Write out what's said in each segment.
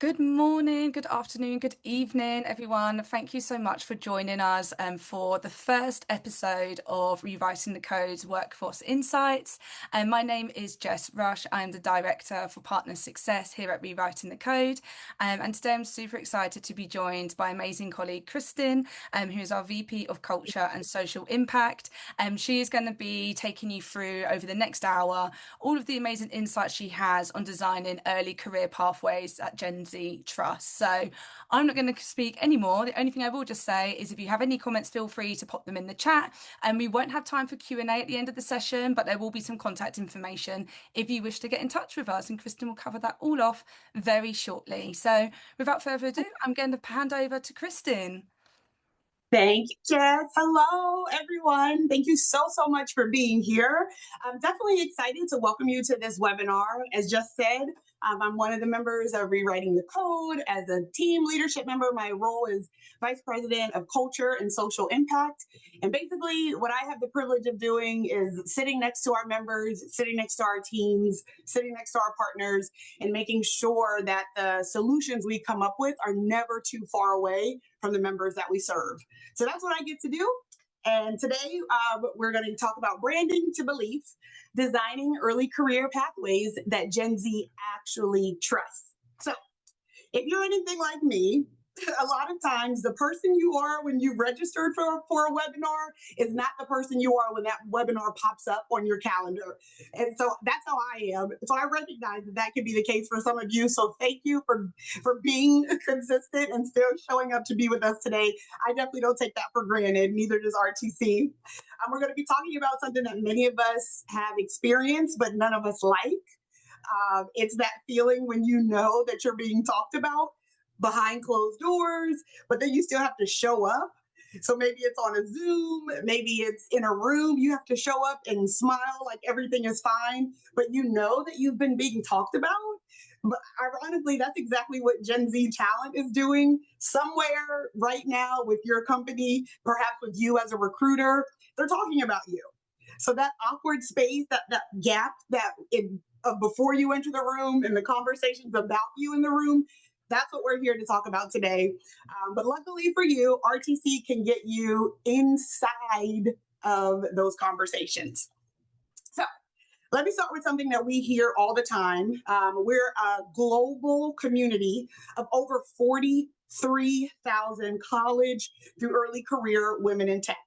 Good morning, good afternoon, good evening, everyone. Thank you so much for joining us for the first episode of Rewriting the Code's Workforce Insights. My name is Jess Rush. I'm the Director for Partner Success here at Rewriting the Code. And today I'm super excited to be joined by amazing colleague Kristen, who is our VP of Culture and Social Impact. She is going to be taking you through over the next hour all of the amazing insights she has on designing early career pathways at Gen Z Trust. So I'm not going to speak anymore. The only thing I will just say is if you have any comments, feel free to pop them in the chat. And we won't have time for Q&A at the end of the session, but there will be some contact information if you wish to get in touch with us, and Kristen will cover that all off very shortly. So without further ado, I'm going to hand over to Kristen. Thank you, Jess. Hello, everyone. Thank you so much for being here. I'm definitely excited to welcome you to this webinar. As Jess said, I'm one of the members of Rewriting the Code. As a team leadership member, my role is Vice President of Culture and Social Impact. And basically, what I have the privilege of doing is sitting next to our members, sitting next to our teams, sitting next to our partners, and making sure that the solutions we come up with are never too far away from the members that we serve. So that's what I get to do. And today we're going to talk about branding to belief, designing early career pathways that Gen Z actually trusts. So if you're anything like me, a lot of times the person you are when you registered for a webinar is not the person you are when that webinar pops up on your calendar. And so that's how I am. So I recognize that can be the case for some of you. So thank you for being consistent and still showing up to be with us today. I definitely don't take that for granted, neither does RTC. We're going to be talking about something that many of us have experienced, but none of us like. It's that feeling when you know that you're being talked about behind closed doors, but then you still have to show up. So maybe it's on a Zoom, maybe it's in a room. You have to show up and smile like everything is fine, but you know that you've been being talked about. But ironically, that's exactly what Gen Z talent is doing somewhere right now with your company, perhaps with you as a recruiter. They're talking about you. So that awkward space, that gap before you enter the room and the conversations about you in the room, that's what we're here to talk about today. But luckily for you, RTC can get you inside of those conversations. So let me start with something that we hear all the time. We're a global community of over 43,000 college through early career women in tech.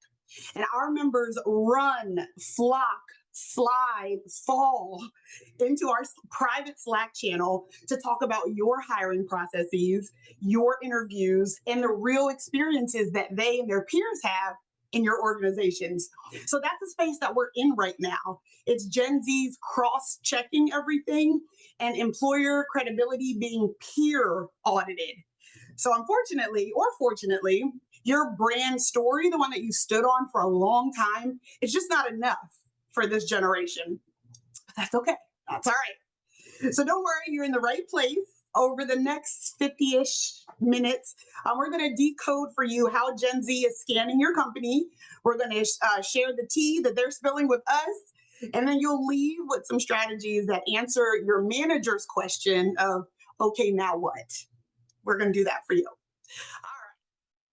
And our members run, flock, slide, fall into our private Slack channel to talk about your hiring processes, your interviews, and the real experiences that they and their peers have in your organizations. So that's the space that we're in right now. It's Gen Z's cross-checking everything and employer credibility being peer audited. So unfortunately, or fortunately, your brand story, the one that you stood on for a long time, is just not enough for this generation. But that's okay. That's all right. So don't worry, you're in the right place. Over the next 50-ish minutes, we're going to decode for you how Gen Z is scanning your company. We're going to share the tea that they're spilling with us. And then you'll leave with some strategies that answer your manager's question of, okay, now what? We're going to do that for you. All right.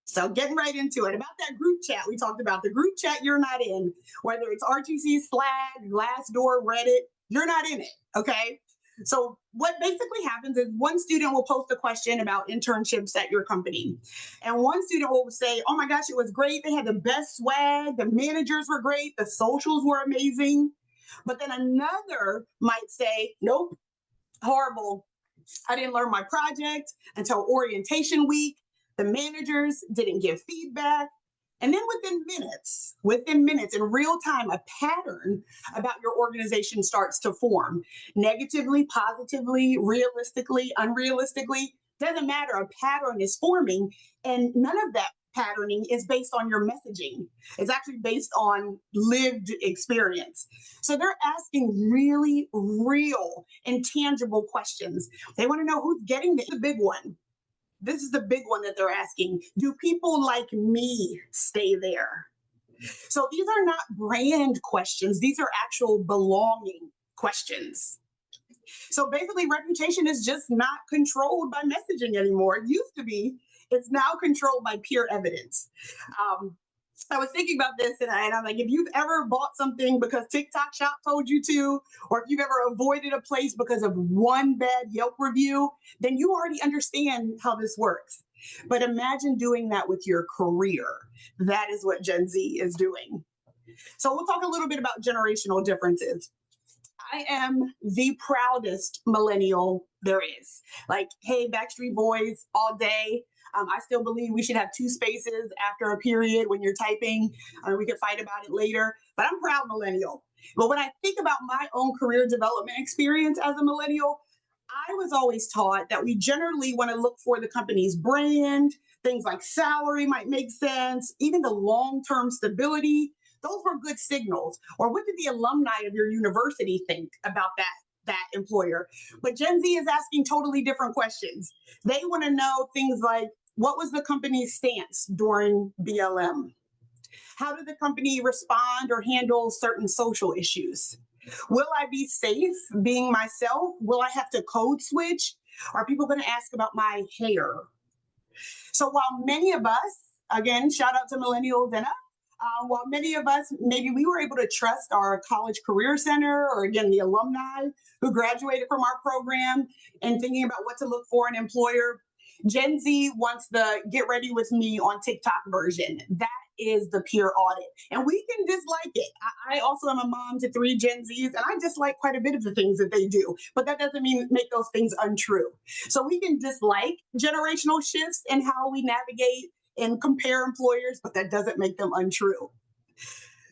So getting right into it. About that group chat we talked about, the group chat you're not in, whether it's RTC, Slack, Glassdoor, Reddit, you're not in it, okay? So what basically happens is one student will post a question about internships at your company. And one student will say, oh my gosh, it was great. They had the best swag. The managers were great. The socials were amazing. But then another might say, nope, horrible. I didn't learn my project until orientation week. The managers didn't give feedback. And then within minutes, in real time, a pattern about your organization starts to form. Negatively, positively, realistically, unrealistically, doesn't matter. A pattern is forming, and none of that patterning is based on your messaging. It's actually based on lived experience. So they're asking really real and tangible questions. They want to know who's getting the big one. This is the big one that they're asking. Do people like me stay there? So these are not brand questions. These are actual belonging questions. So basically, reputation is just not controlled by messaging anymore. It used to be. It's now controlled by peer evidence. Um, I was thinking about this, and I'm like, if you've ever bought something because TikTok Shop told you to, or if you've ever avoided a place because of one bad Yelp review, then you already understand how this works. But imagine doing that with your career. That is what Gen Z is doing. So we'll talk a little bit about generational differences. I am the proudest millennial there is. Like, hey, Backstreet Boys all day. I still believe we should have two spaces after a period when you're typing. We can fight about it later, but I'm proud millennial. But when I think about my own career development experience as a millennial, I was always taught that we generally want to look for the company's brand, things like salary might make sense, even the long-term stability. Those were good signals. Or what did the alumni of your university think about that employer? But Gen Z is asking totally different questions. They want to know things like, what was the company's stance during BLM? How did the company respond or handle certain social issues? Will I be safe being myself? Will I have to code switch? Are people going to ask about my hair? So while many of us, again, shout out to millennials and us, while many of us, maybe we were able to trust our college career center or again, the alumni who graduated from our program and thinking about what to look for in an employer, Gen Z wants the get ready with me on TikTok version. That is the peer audit. And we can dislike it. I also am a mom to 3 Gen Zs, and I dislike quite a bit of the things that they do, but that doesn't mean make those things untrue. So we can dislike generational shifts and how we navigate and compare employers, but that doesn't make them untrue.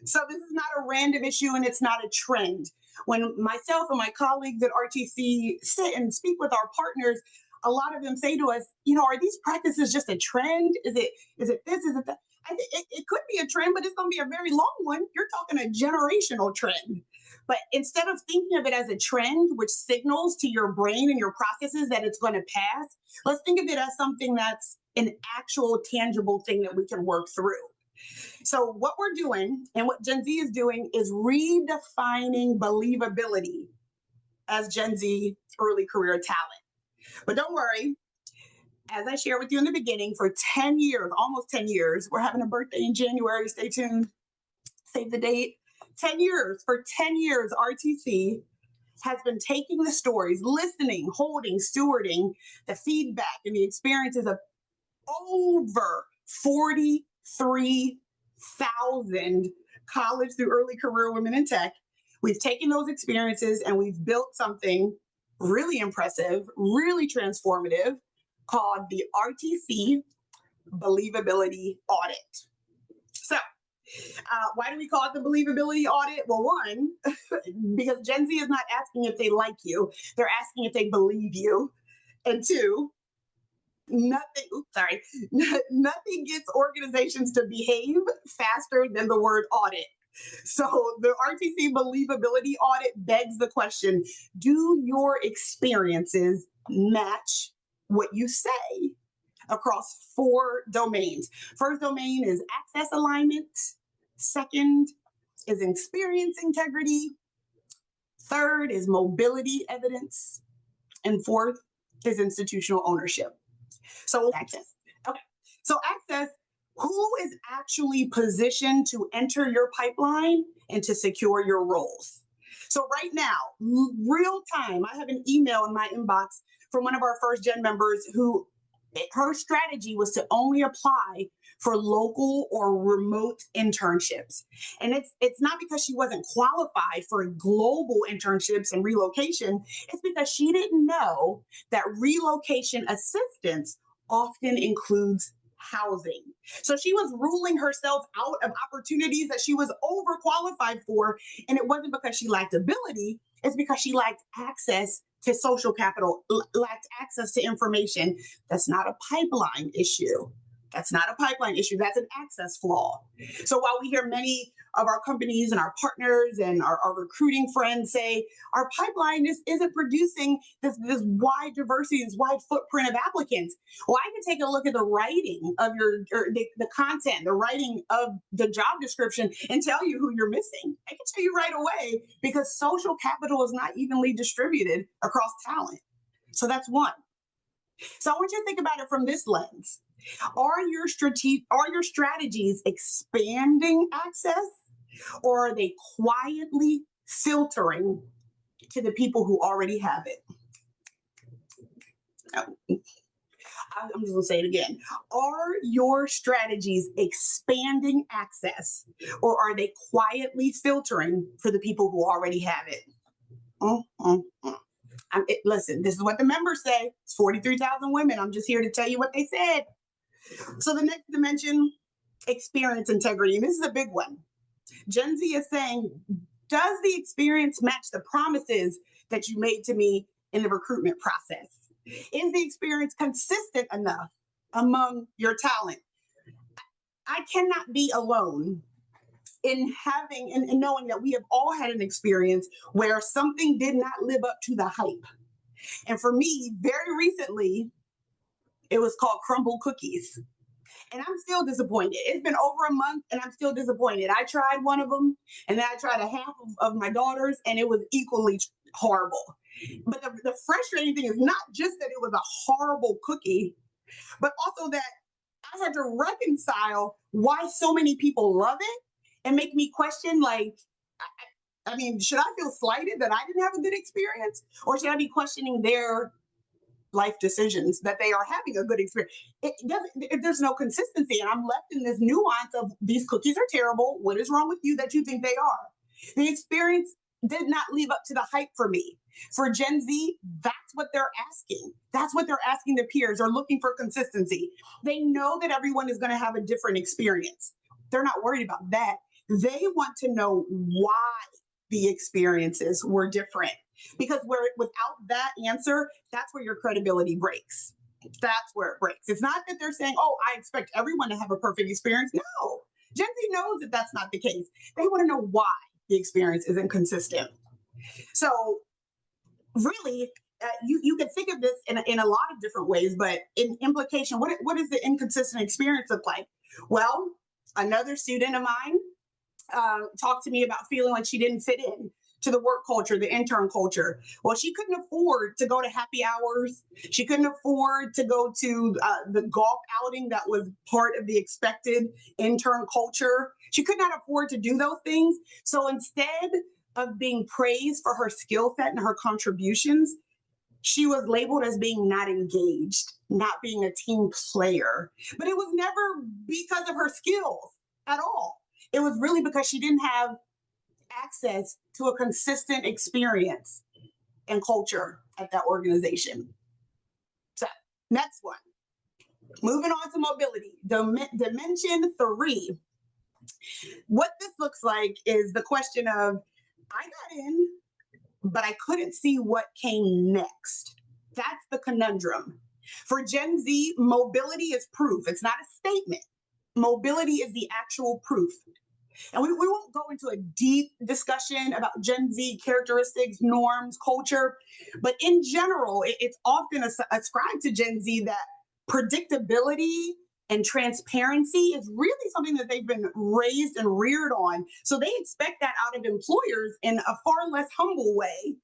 So this is not a random issue and it's not a trend. When myself and my colleagues at RTC sit and speak with our partners, a lot of them say to us, are these practices just a trend? Is it this? Is it that? I think it could be a trend, but it's going to be a very long one. You're talking a generational trend. But instead of thinking of it as a trend, which signals to your brain and your processes that it's going to pass, let's think of it as something that's an actual tangible thing that we can work through. So what we're doing and what Gen Z is doing is redefining believability as Gen Z early career talent. But don't worry, as I shared with you in the beginning, for 10 years, almost 10 years, we're having a birthday in January, stay tuned, save the date. 10 years, for 10 years, RTC has been taking the stories, listening, holding, stewarding the feedback and the experiences of over 43,000 college through early career women in tech. We've taken those experiences and we've built something really impressive, really transformative called the RTC Believability Audit. So why do we call it the believability audit? Well, one, because Gen Z is not asking if they like you, they're asking if they believe you. And two, nothing gets organizations to behave faster than the word audit. So the RTC believability audit begs the question, do your experiences match what you say across 4 domains? First domain is access alignment. Second is experience integrity. Third is mobility evidence. And fourth is institutional ownership. So access. Okay. So access, who is actually positioned to enter your pipeline and to secure your roles? So right now, real time, I have an email in my inbox from one of our first gen members who her strategy was to only apply for local or remote internships. And it's not because she wasn't qualified for global internships and relocation. It's because she didn't know that relocation assistance often includes housing. So she was ruling herself out of opportunities that she was overqualified for. And it wasn't because she lacked ability, it's because she lacked access to social capital, lacked access to information. That's not a pipeline issue. That's not a pipeline issue. That's an access flaw. So while we hear many of our companies and our partners and our recruiting friends say our pipeline isn't producing this wide diversity, this wide footprint of applicants. Well, I can take a look at the writing of the content, the writing of the job description and tell you who you're missing. I can tell you right away because social capital is not evenly distributed across talent. So that's one. So I want you to think about it from this lens. Are your strategies expanding access, or are they quietly filtering to the people who already have it? I'm just going to say it again. Are your strategies expanding access, or are they quietly filtering for the people who already have it? Listen, this is what the members say. It's 43,000 women. I'm just here to tell you what they said. So the next dimension, experience integrity. And this is a big one. Gen Z is saying, does the experience match the promises that you made to me in the recruitment process? Is the experience consistent enough among your talent? I cannot be alone in having and knowing that we have all had an experience where something did not live up to the hype. And for me, very recently, it was called crumble cookies. And I'm still disappointed. It's been over a month and I'm still disappointed. I tried one of them and then I tried a half of my daughter's and it was equally horrible. But the frustrating thing is not just that it was a horrible cookie, but also that I had to reconcile why so many people love it and make me question, like, I mean, should I feel slighted that I didn't have a good experience? Or should I be questioning their life decisions that they are having a good experience? There's no consistency. And I'm left in this nuance of these cookies are terrible. What is wrong with you that you think they are? The experience did not live up to the hype for me. For Gen Z, that's what they're asking. That's what they're asking their peers. They're looking for consistency. They know that everyone is going to have a different experience. They're not worried about that. They want to know why the experiences were different. Because without that answer, that's where your credibility breaks. That's where it breaks. It's not that they're saying, oh, I expect everyone to have a perfect experience. No, Gen Z knows that that's not the case. They want to know why the experience isn't consistent. So really, you can think of this in a lot of different ways, but in implication, what does the inconsistent experience look like? Well, another student of mine talked to me about feeling like she didn't fit in to the work culture, the intern culture. Well, she couldn't afford to go to happy hours. She couldn't afford to go to the golf outing that was part of the expected intern culture. She could not afford to do those things. So instead of being praised for her skill set and her contributions, she was labeled as being not engaged, not being a team player. But it was never because of her skills at all. It was really because she didn't have access to a consistent experience and culture at that organization. So, next one. Moving on to mobility. Dimension 3. What this looks like is the question of, I got in, but I couldn't see what came next. That's the conundrum. For Gen Z, mobility is proof. It's not a statement. Mobility is the actual proof. And we won't go into a deep discussion about Gen Z characteristics, norms, culture, but in general, it's often ascribed to Gen Z that predictability and transparency is really something that they've been raised and reared on. So they expect that out of employers in a far less humble way.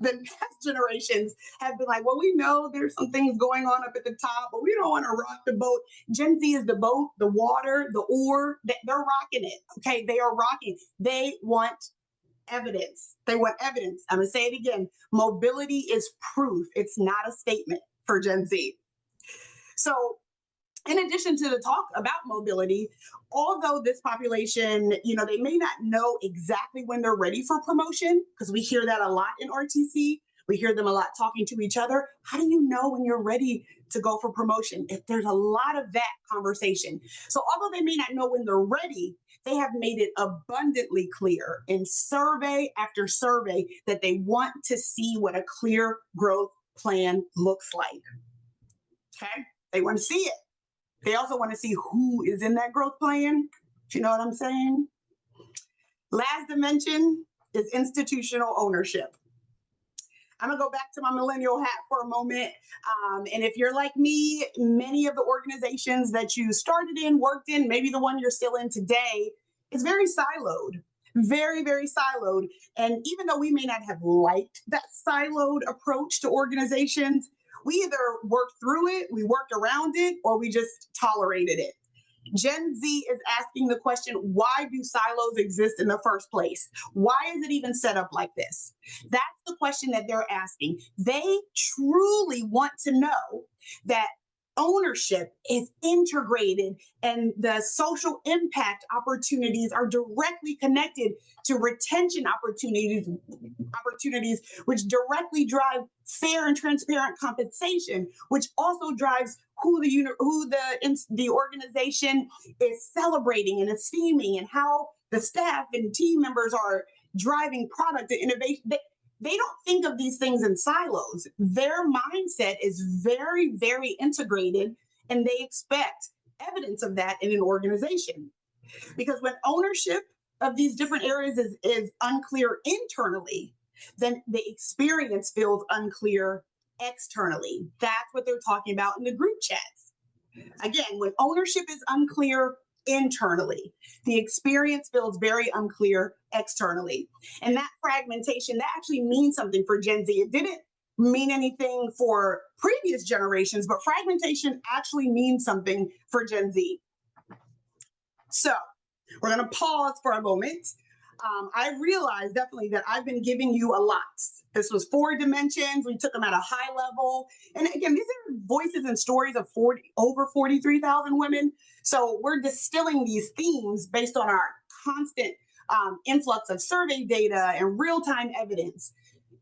The next generations have been like, well, we know there's some things going on up at the top, but we don't want to rock the boat. Gen Z is the boat, the water, the oar. They're rocking it. Okay, they are rocking. They want evidence. They want evidence. I'm going to say it again. Mobility is proof. It's not a statement for Gen Z. So in addition to the talk about mobility, although this population, they may not know exactly when they're ready for promotion, because we hear that a lot in RTC. We hear them a lot talking to each other. How do you know when you're ready to go for promotion? If there's a lot of that conversation. So although they may not know when they're ready, they have made it abundantly clear in survey after survey that they want to see what a clear growth plan looks like. Okay? They want to see it. They also want to see who is in that growth plan. Do you know what I'm saying? Last dimension is institutional ownership. I'm gonna go back to my millennial hat for a moment. And if you're like me, many of the organizations that you started in, worked in, maybe the one you're still in today, is very siloed, very, very siloed. And even though we may not have liked that siloed approach to organizations, we either worked through it, we worked around it, or we just tolerated it. Gen Z is asking the question, why do silos exist in the first place? Why is it even set up like this? That's the question that they're asking. They truly want to know that ownership is integrated and the social impact opportunities are directly connected to retention opportunities which directly drive fair and transparent compensation, which also drives who the organization is celebrating and esteeming, and how the staff and team members are driving product and innovation. They don't think of these things in silos. Their mindset is very, very integrated, and they expect evidence of that in an organization. Because when ownership of these different areas is unclear internally, then the experience feels unclear externally. That's what they're talking about in the group chats. Again, when ownership is unclear internally, the experience feels very unclear externally. And that fragmentation, that actually means something for Gen Z. It didn't mean anything for previous generations, but fragmentation actually means something for Gen Z. So we're going to pause for a moment. I realized definitely that I've been giving you a lot. This was 4 dimensions. We took them at a high level. And again, these are voices and stories of over 43,000 women. So we're distilling these themes based on our constant influx of survey data and real-time evidence.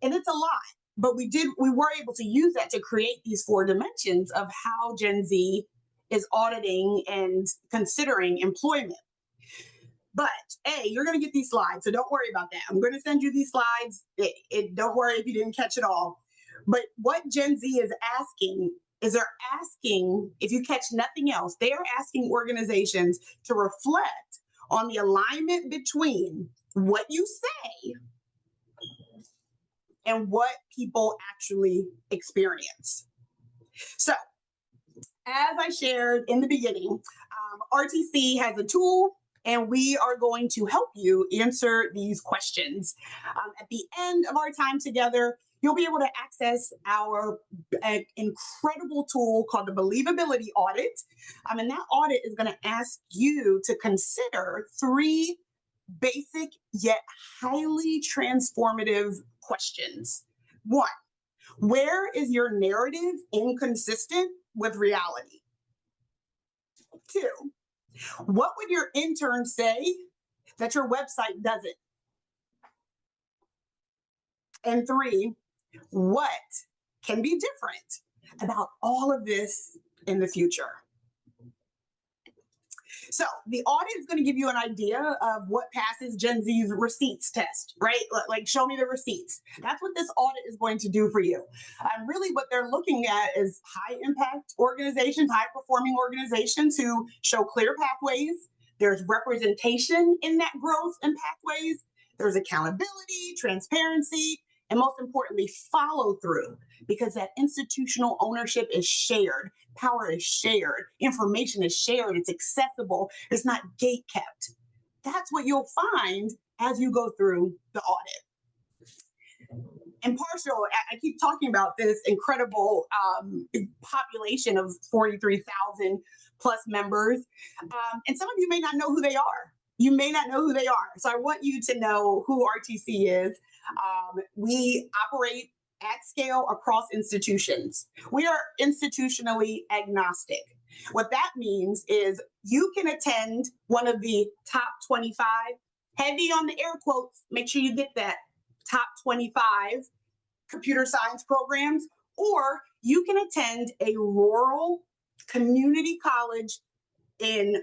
And it's a lot, but we were able to use that to create these 4 dimensions of how Gen Z is auditing and considering employment. But you're going to get these slides, so don't worry about that. I'm going to send you these slides. Don't worry if you didn't catch it all. But what Gen Z is asking is they're asking, if you catch nothing else, they are asking organizations to reflect on the alignment between what you say and what people actually experience. So, as I shared in the beginning, RTC has a tool, and we are going to help you answer these questions. At the end of our time together, you'll be able to access our incredible tool called the Believability Audit. And that audit is going to ask you to consider 3 basic yet highly transformative questions. 1, where is your narrative inconsistent with reality? 2, what would your intern say that your website doesn't? And 3, what can be different about all of this in the future? So the audit is going to give you an idea of what passes Gen Z's receipts test, right? Like, show me the receipts. That's what this audit is going to do for you. And really what they're looking at is high impact organizations, high performing organizations who show clear pathways. There's representation in that growth and pathways. There's accountability, transparency, and most importantly, follow through, because that institutional ownership is shared. Power is shared. Information is shared. It's accessible. It's not gate kept. That's what you'll find as you go through the audit. Impartial, I keep talking about this incredible population of 43,000 plus members. And some of you may not know who they are. You may not know who they are. So I want you to know who RTC is. We operate at scale across institutions. We are institutionally agnostic. What that means is you can attend one of the top 25, heavy on the air quotes, make sure you get that, top 25 computer science programs, or you can attend a rural community college in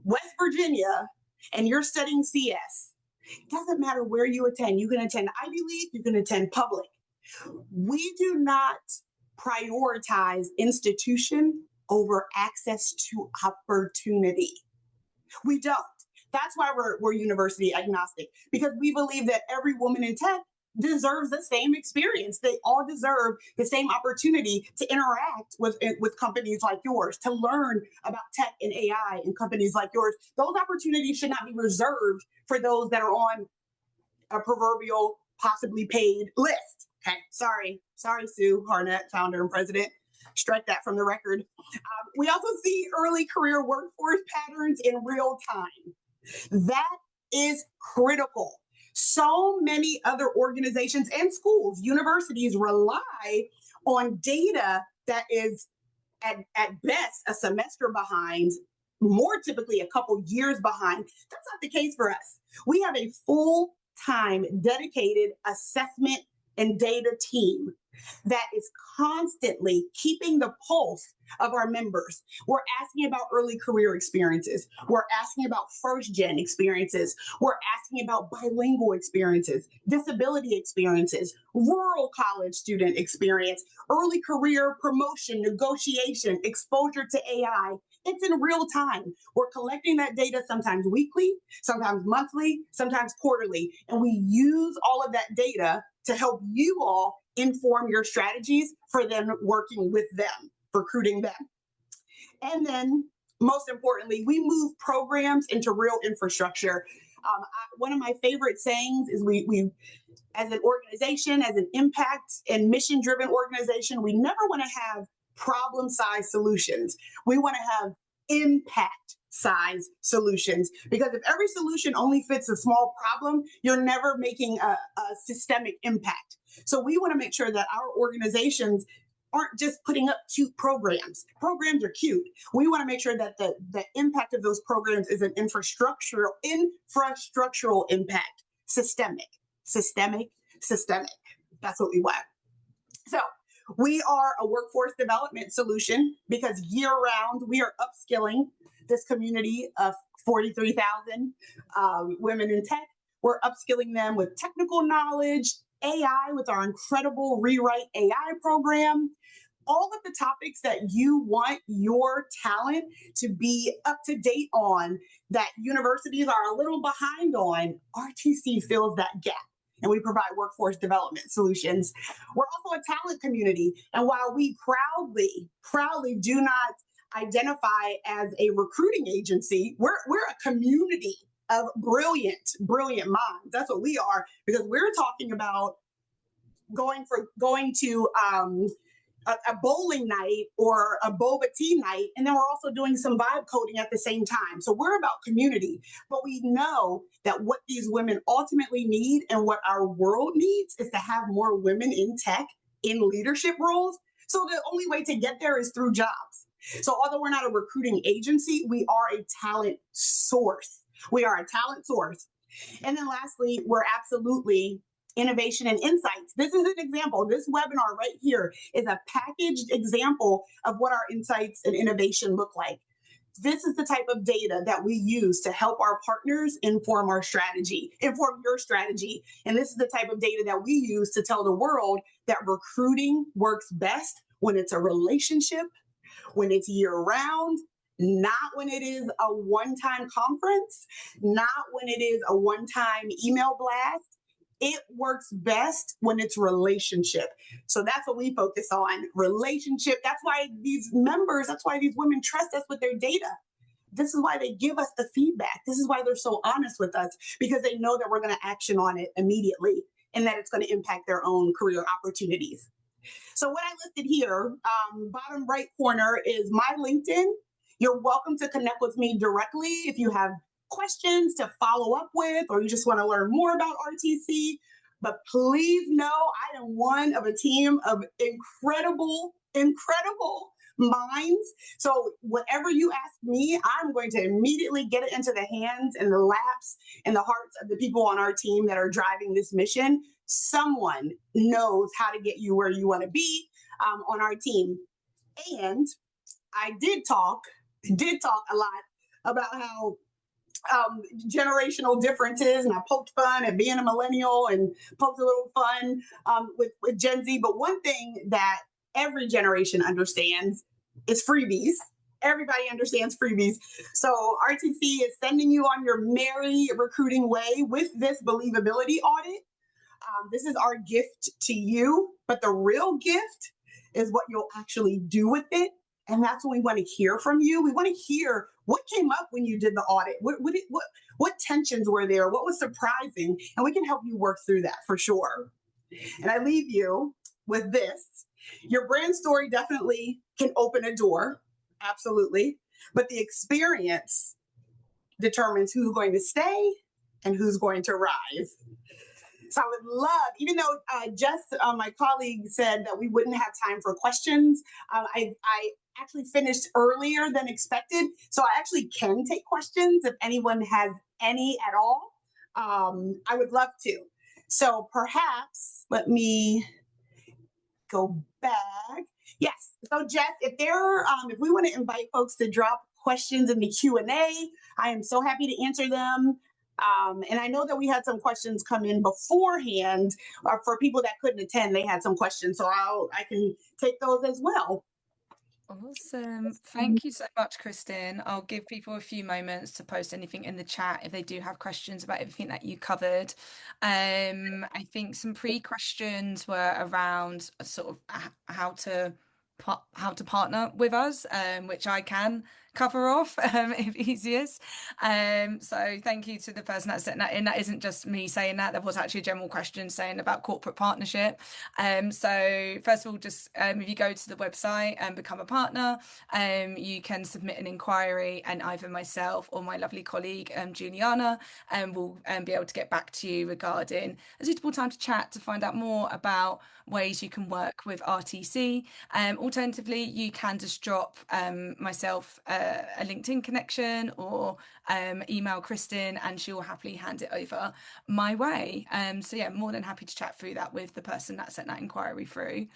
West Virginia and you're studying CS. It doesn't matter where you attend. You can attend Ivy League, you can attend public. We do not prioritize institution over access to opportunity. We don't. That's why we're university agnostic, because we believe that every woman in tech deserves the same experience. They all deserve the same opportunity to interact with companies like yours, to learn about tech and AI in companies like yours. Those opportunities should not be reserved for those that are on a proverbial, possibly paid list. Okay, sorry, Sue Harnett, founder and president. Strike that from the record. We also see early career workforce patterns in real time. That is critical. So many other organizations and schools, universities rely on data that is at best a semester behind, more typically a couple years behind. That's not the case for us. We have a full-time dedicated assessment and data team that is constantly keeping the pulse of our members. We're asking about early career experiences. We're asking about first gen experiences. We're asking about bilingual experiences, disability experiences, rural college student experience, early career promotion, negotiation, exposure to AI. It's in real time. We're collecting that data sometimes weekly, sometimes monthly, sometimes quarterly. And we use all of that data to help you all inform your strategies for then working with them, recruiting them. And then, most importantly, we move programs into real infrastructure. One of my favorite sayings is we as an organization, as an impact and mission-driven organization, we never want to have problem-sized solutions. We want to have impact size solutions, because if every solution only fits a small problem, you're never making a systemic impact. So we want to make sure that our organizations aren't just putting up cute programs. Programs are cute. We want to make sure that the impact of those programs is an infrastructural impact, systemic. That's what we want. So we are a workforce development solution because year-round we are upskilling this community of 43,000 women in tech. We're upskilling them with technical knowledge, AI with our incredible Rewrite AI program, all of the topics that you want your talent to be up to date on that universities are a little behind on. RTC fills that gap, and we provide workforce development solutions. We're also a talent community, and while we proudly do not identify as a recruiting agency, we're a community of brilliant minds. That's what we are, because we're talking about going to a bowling night or a boba tea night, and then we're also doing some vibe coding at the same time. So we're about community, but we know that what these women ultimately need and what our world needs is to have more women in tech in leadership roles. So the only way to get there is through jobs. So although we're not a recruiting agency, we are a talent source. And then lastly, we're absolutely innovation and insights. This is an example. This webinar right here is a packaged example of what our insights and innovation look like. This is the type of data that we use to help our partners inform your strategy. And this is the type of data that we use to tell the world that recruiting works best when it's a relationship, when it's year-round, not when it is a one-time conference, not when it is a one-time email blast. It works best when it's relationship. So that's what we focus on, relationship. That's why these women trust us with their data. This is why they give us the feedback. This is why they're so honest with us, because they know that we're going to action on it immediately and that it's going to impact their own career opportunities. So what I listed here, bottom right corner, is my LinkedIn. You're welcome to connect with me directly if you have questions to follow up with, or you just want to learn more about RTC. But please know I am one of a team of incredible minds. So whatever you ask me, I'm going to immediately get it into the hands and the laps and the hearts of the people on our team that are driving this mission. Someone knows how to get you where you want to be on our team. And I did talk a lot about how generational differences, and I poked fun at being a millennial and poked a little fun with Gen Z. But one thing that every generation understands is freebies. Everybody understands freebies. So RTC is sending you on your merry recruiting way with this believability audit. This is our gift to you, but the real gift is what you'll actually do with it. And that's what we want to hear from you. We want to hear what came up when you did the audit. What tensions were there? What was surprising? And we can help you work through that for sure. And I leave you with this. Your brand story definitely can open a door, absolutely. But the experience determines who's going to stay and who's going to rise. So I would love, even though Jess, my colleague, said that we wouldn't have time for questions, I actually finished earlier than expected. So I actually can take questions if anyone has any at all. I would love to. So perhaps let me go back. Yes. So Jess, if we want to invite folks to drop questions in the Q&A, I am so happy to answer them. And I know that we had some questions come in beforehand for people that couldn't attend. They had some questions, so I can take those as well. Awesome. Thank you so much, Kristen. I'll give people a few moments to post anything in the chat if they do have questions about everything that you covered. I think some pre-questions were around sort of how to partner with us, which I can cover off if easiest. So thank you to the person that sent that in. That isn't just me saying that. There was actually a general question saying about corporate partnership. So first of all, just if you go to the website and become a partner, you can submit an inquiry, and either myself or my lovely colleague Juliana will be able to get back to you regarding a suitable time to chat to find out more about ways you can work with RTC. Alternatively, you can just drop myself a LinkedIn connection or email Kristen, and she'll happily hand it over my way. So yeah, more than happy to chat through that with the person that sent that inquiry through.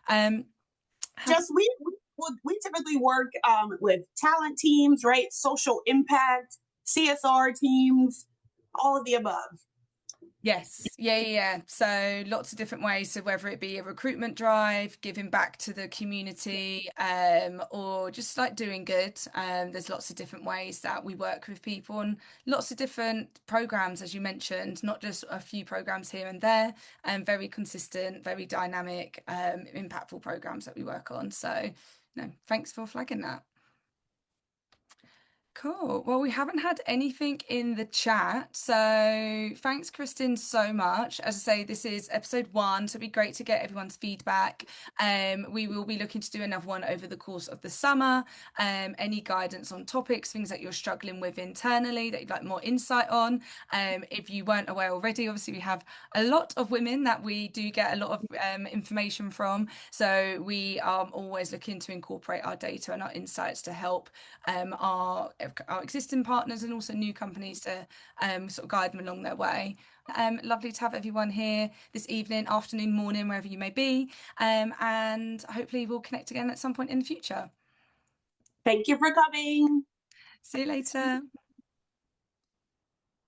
Just we typically work with talent teams, right? Social impact, CSR teams, all of the above. Yes, yeah. So lots of different ways. So whether it be a recruitment drive, giving back to the community, or just like doing good. There's lots of different ways that we work with people, and lots of different programs, as you mentioned, not just a few programs here and there, and very consistent, very dynamic, impactful programs that we work on. So no, thanks for flagging that. Cool. Well, we haven't had anything in the chat. So thanks, Kristen, so much. As I say, this is episode 1, so it'd be great to get everyone's feedback. We will be looking to do another one over the course of the summer. Any guidance on topics, things that you're struggling with internally that you'd like more insight on. If you weren't aware already, obviously we have a lot of women that we do get a lot of information from. So we are always looking to incorporate our data and our insights to help our existing partners and also new companies to sort of guide them along their way. Lovely to have everyone here this evening, afternoon, morning, wherever you may be, and hopefully we'll connect again at some point in the future. Thank you for coming. See you later.